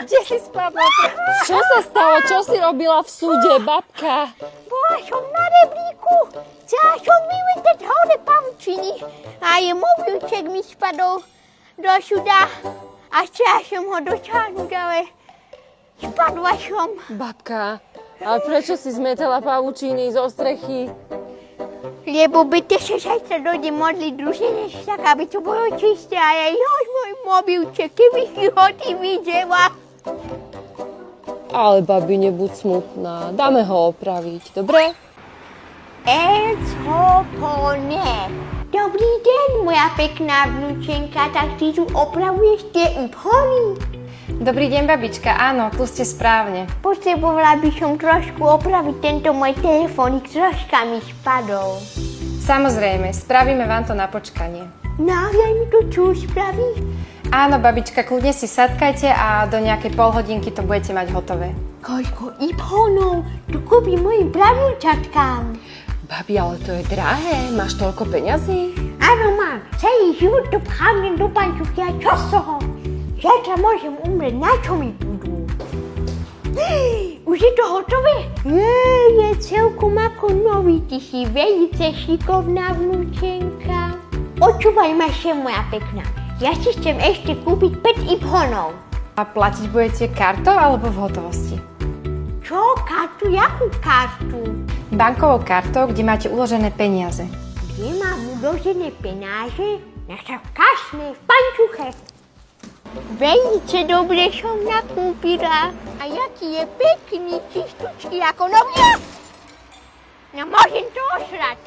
Kde si spadla? Čo sa stalo? Čo si robila v súde, babka? Bola som na rebríku, chcela som vyvetať hore pavučiny a jej mobilček mi spadol do súda a chcela som ho dotiahnuť, ale spadla som. Babka, ale prečo si zmetala pavučiny zo strechy? Lebo by te sa zajtra dojde modliť družine, tak aby to bolo čisté a ja joj, môj mobilček, keby si ho ty videla. Ale babi, nebuď smutná. Dáme ho opraviť, dobre? Elshopone. Dobrý deň, moja pekná vnúčenka, tak ty tu opravuješ tie iPhony? Dobrý deň, babička. Áno, tu ste správne. Potrebovala by som trošku opraviť tento môj telefónik, troška mi spadol. Samozrejme, spravíme vám to na počkanie. Náhle mi to čo spraví? Áno, babička, kľudne si sadkajte a do nejakej polhodinky to budete mať hotové. Koľko iPhonov tu kúpim mojim pravnúčatkám? Babi, ale to je drahé. Máš toľko peňazí? Áno, mám. Celý život to pchám do pančuky a čo z toho? Zajtra môžem umrieť, na čo mi budú? Už je to hotové? Je celkom ako nový, ty si velice šikovná vnúčenka. Počúvaj ma sem, moja pekná. Ja si chcem ešte kúpiť 5 iPhonov. A platiť budete kartou alebo v hotovosti? Čo? Kartu? Jakú kartu? Bankovou kartou, kde máte uložené peniaze. Kde mám uložené penáže? Naša v kašne, v pančuche. Velice dobre som nakúpila. A jaký je pekný, čistučký ako nový. No môžem to ošrať.